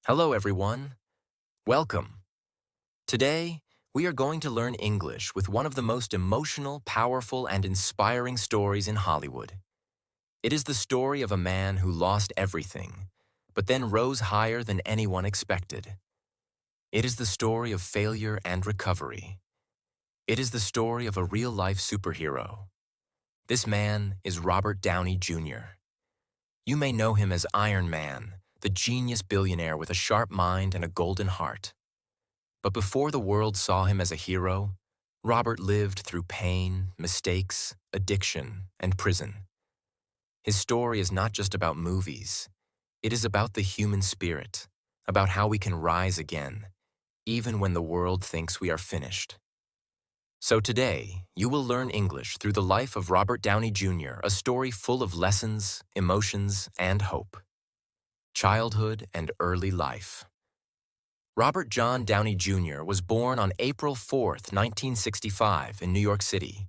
Hello, everyone. Welcome. Today, we are going to learn English with one of the most emotional, powerful, and inspiring stories in Hollywood. It is the story of a man who lost everything, but then rose higher than anyone expected. It is the story of failure and recovery. It is the story of a real-life superhero. This man is Robert Downey Jr. You may know him as Iron Man, the genius billionaire with a sharp mind and a golden heart. But before the world saw him as a hero, Robert lived through pain, mistakes, addiction, and prison. His story is not just about movies. It is about the human spirit, about how we can rise again, even when the world thinks we are finished. So today, you will learn English through the life of Robert Downey Jr., a story full of lessons, emotions, and hope. Childhood and early life. Robert John Downey Jr. was born on April 4, 1965, in New York City.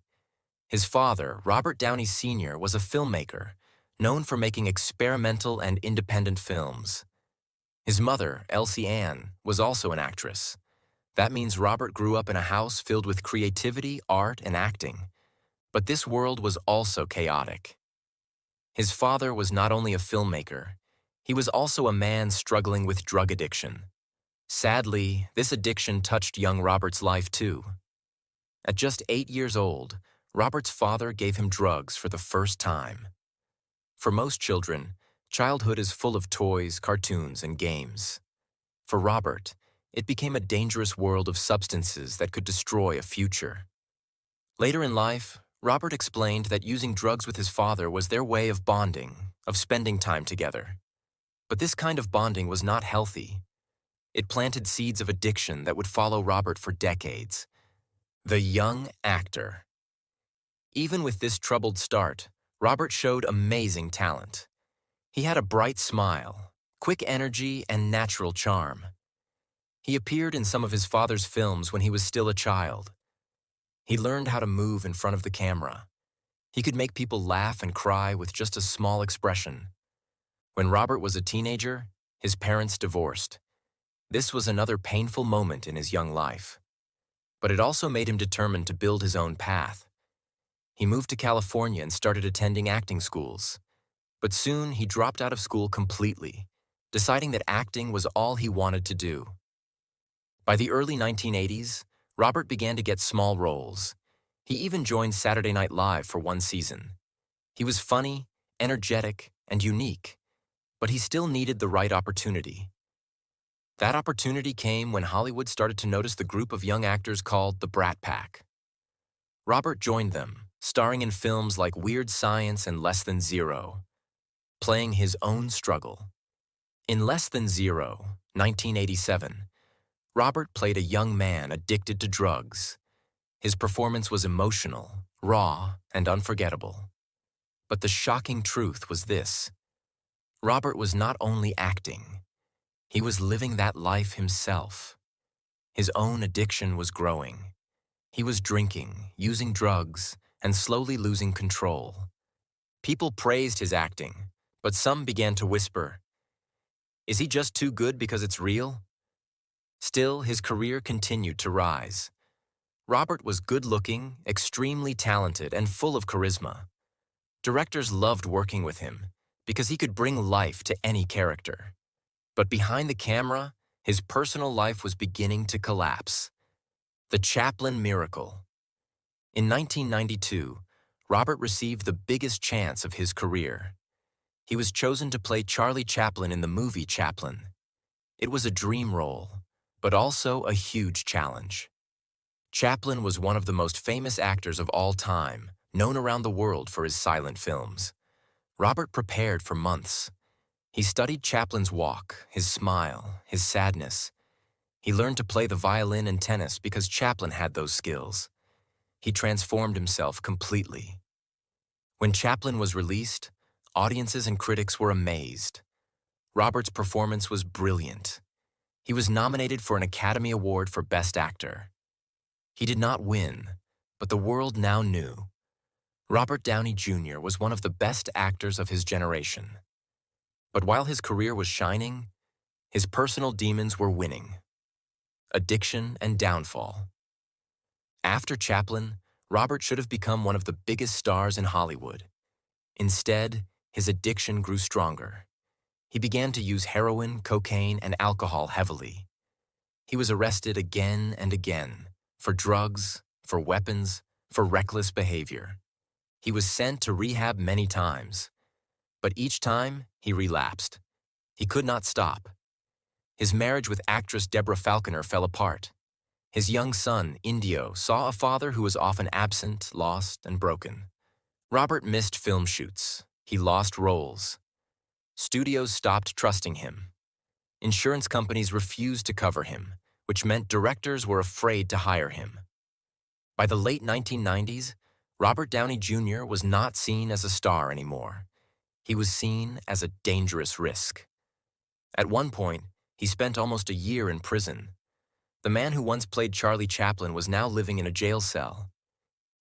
His father, Robert Downey Sr., was a filmmaker, known for making experimental and independent films. His mother, Elsie Ann, was also an actress. That means Robert grew up in a house filled with creativity, art, and acting. But this world was also chaotic. His father was not only a filmmaker, he was also a man struggling with drug addiction. Sadly, this addiction touched young Robert's life too. At just 8 years old, Robert's father gave him drugs for the first time. For most children, childhood is full of toys, cartoons, and games. For Robert, it became a dangerous world of substances that could destroy a future. Later in life, Robert explained that using drugs with his father was their way of bonding, of spending time together. But this kind of bonding was not healthy. It planted seeds of addiction that would follow Robert for decades. The young actor. Even with this troubled start, Robert showed amazing talent. He had a bright smile, quick energy, and natural charm. He appeared in some of his father's films when he was still a child. He learned how to move in front of the camera. He could make people laugh and cry with just a small expression. When Robert was a teenager, his parents divorced. This was another painful moment in his young life. But it also made him determined to build his own path. He moved to California and started attending acting schools. But soon he dropped out of school completely, deciding that acting was all he wanted to do. By the early 1980s, Robert began to get small roles. He even joined Saturday Night Live for one season. He was funny, energetic, and unique, but he still needed the right opportunity. That opportunity came when Hollywood started to notice the group of young actors called the Brat Pack. Robert joined them, starring in films like Weird Science and Less Than Zero, playing his own struggle. In Less Than Zero, 1987, Robert played a young man addicted to drugs. His performance was emotional, raw, and unforgettable. But the shocking truth was this: Robert was not only acting, he was living that life himself. His own addiction was growing. He was drinking, using drugs, and slowly losing control. People praised his acting, but some began to whisper, "Is he just too good because it's real?" Still, his career continued to rise. Robert was good-looking, extremely talented, and full of charisma. Directors loved working with him because he could bring life to any character. But behind the camera, his personal life was beginning to collapse. The Chaplin Miracle. In 1992, Robert received the biggest chance of his career. He was chosen to play Charlie Chaplin in the movie Chaplin. It was a dream role, but also a huge challenge. Chaplin was one of the most famous actors of all time, known around the world for his silent films. Robert prepared for months. He studied Chaplin's walk, his smile, his sadness. He learned to play the violin and tennis because Chaplin had those skills. He transformed himself completely. When Chaplin was released, audiences and critics were amazed. Robert's performance was brilliant. He was nominated for an Academy Award for Best Actor. He did not win, but the world now knew. Robert Downey Jr. was one of the best actors of his generation. But while his career was shining, His personal demons were winning. Addiction and downfall. After Chaplin, Robert should have become one of the biggest stars in Hollywood. Instead, his addiction grew stronger. He began to use heroin, cocaine, and alcohol heavily. He was arrested again and again for drugs, for weapons, for reckless behavior. He was sent to rehab many times, but each time he relapsed. He could not stop. His marriage with actress Deborah Falconer fell apart. His young son, Indio, saw a father who was often absent, lost, and broken. Robert missed film shoots. He lost roles. Studios stopped trusting him. Insurance companies refused to cover him, which meant directors were afraid to hire him. By the late 1990s, Robert Downey Jr. was not seen as a star anymore. He was seen as a dangerous risk. At one point, he spent almost a year in prison. The man who once played Charlie Chaplin was now living in a jail cell.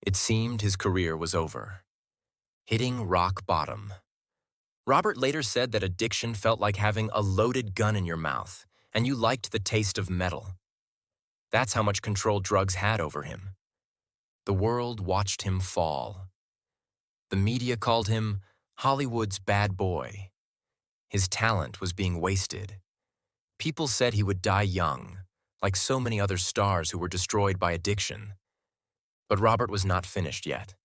It seemed his career was over. Hitting rock bottom. Robert later said that addiction felt like having a loaded gun in your mouth, and you liked the taste of metal. That's how much control drugs had over him. The world watched him fall. The media called him Hollywood's bad boy. His talent was being wasted. People said he would die young, like so many other stars who were destroyed by addiction. But Robert was not finished yet.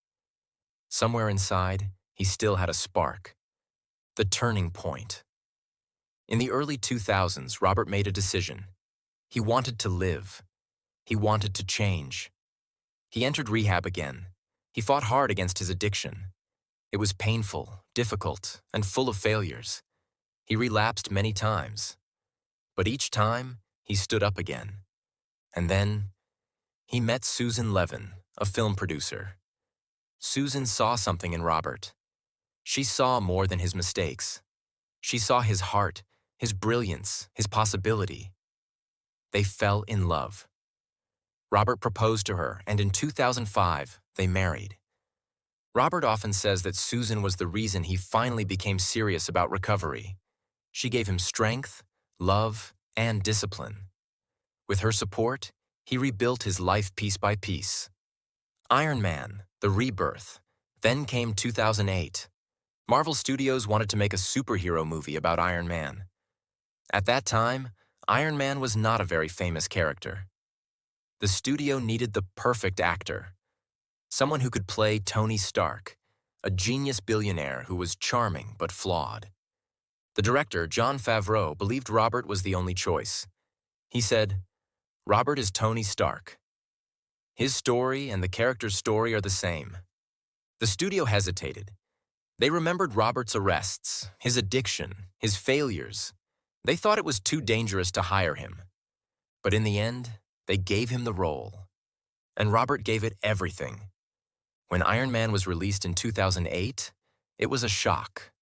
Somewhere inside, he still had a spark. The turning point. In the early 2000s, Robert made a decision. He wanted to live. He wanted to change. He entered rehab again. He fought hard against his addiction. It was painful, difficult, and full of failures. He relapsed many times. But each time, he stood up again. And then, he met Susan Levin, a film producer. Susan saw something in Robert. She saw more than his mistakes. She saw his heart, his brilliance, his possibility. They fell in love. Robert proposed to her, and in 2005, they married. Robert often says that Susan was the reason he finally became serious about recovery. She gave him strength, love, and discipline. With her support, he rebuilt his life piece by piece. Iron Man, The Rebirth. Then came 2008. Marvel Studios wanted to make a superhero movie about Iron Man. At that time, Iron Man was not a very famous character. The studio needed the perfect actor. Someone who could play Tony Stark, a genius billionaire who was charming but flawed. The director, Jon Favreau, believed Robert was the only choice. He said, "Robert is Tony Stark. His story and the character's story are the same." The studio hesitated. They remembered Robert's arrests, his addiction, his failures. They thought it was too dangerous to hire him. But in the end, they gave him the role. And Robert gave it everything. When Iron Man was released in 2008, it was a shock.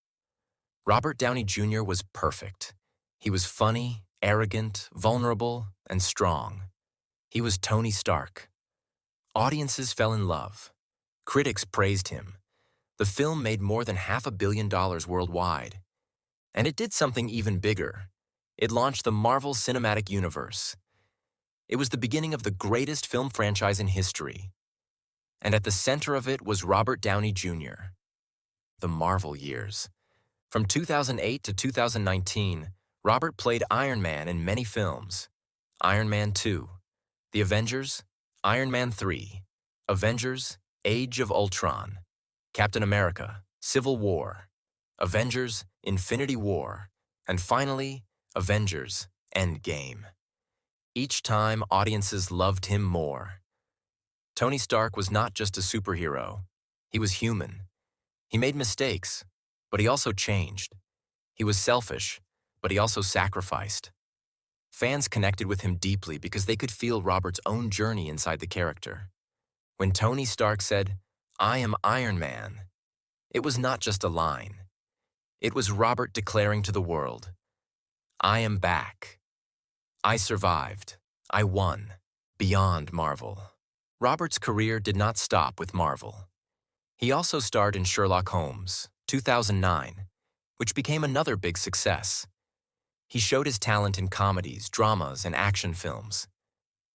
Robert Downey Jr. was perfect. He was funny, arrogant, vulnerable, and strong. He was Tony Stark. Audiences fell in love. Critics praised him. The film made more than $500 million worldwide. And it did something even bigger. It launched the Marvel Cinematic Universe. It was the beginning of the greatest film franchise in history. And at the center of it was Robert Downey Jr. The Marvel years. From 2008 to 2019, Robert played Iron Man in many films. Iron Man 2, The Avengers, Iron Man 3, Avengers, Age of Ultron, Captain America, Civil War, Avengers, Infinity War, and finally, Avengers, Endgame. Each time, audiences loved him more. Tony Stark was not just a superhero. He was human. He made mistakes, but he also changed. He was selfish, but he also sacrificed. Fans connected with him deeply because they could feel Robert's own journey inside the character. When Tony Stark said, "I am Iron Man," it was not just a line. It was Robert declaring to the world, "I am back. I survived. I won. Beyond Marvel." Robert's career did not stop with Marvel. He also starred in Sherlock Holmes, 2009, which became another big success. He showed his talent in comedies, dramas, and action films.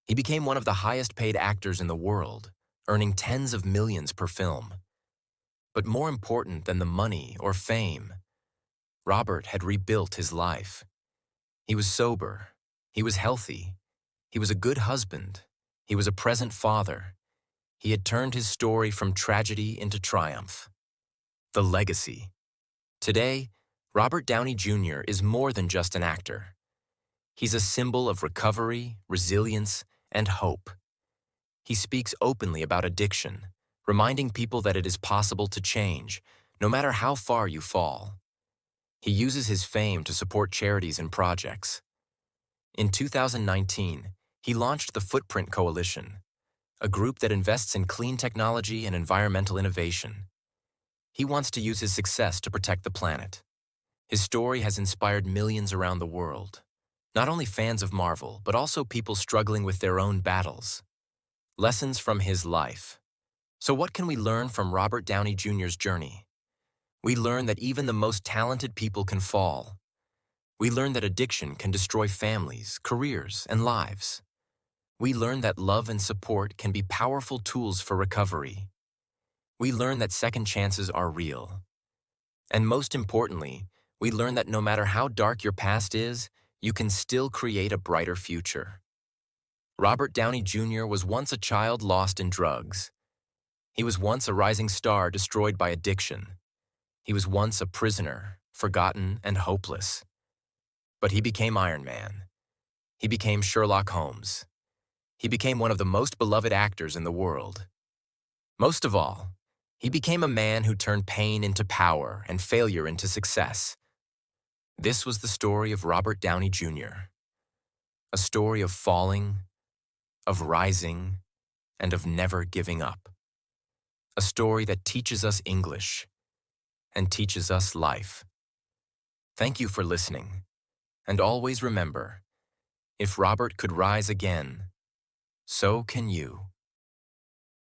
He became one of the highest-paid actors in the world, earning tens of millions per film. But more important than the money or fame, Robert had rebuilt his life. He was sober. He was healthy. He was a good husband. He was a present father. He had turned his story from tragedy into triumph. The legacy. Today, Robert Downey Jr. is more than just an actor. He's a symbol of recovery, resilience, and hope. He speaks openly about addiction, reminding people that it is possible to change, no matter how far you fall. He uses his fame to support charities and projects. In 2019, he launched the Footprint Coalition, a group that invests in clean technology and environmental innovation. He wants to use his success to protect the planet. His story has inspired millions around the world, not only fans of Marvel, but also people struggling with their own battles. Lessons from his life. So what can we learn from Robert Downey Jr.'s journey? We learn that even the most talented people can fall. We learn that addiction can destroy families, careers, and lives. We learn that love and support can be powerful tools for recovery. We learn that second chances are real. And most importantly, we learn that no matter how dark your past is, you can still create a brighter future. Robert Downey Jr. was once a child lost in drugs. He was once a rising star destroyed by addiction. He was once a prisoner, forgotten and hopeless. But he became Iron Man. He became Sherlock Holmes. He became one of the most beloved actors in the world. Most of all, he became a man who turned pain into power and failure into success. This was the story of Robert Downey Jr. A story of falling, of rising, and of never giving up. A story that teaches us English and teaches us life. Thank you for listening. And always remember, if Robert could rise again, so can you.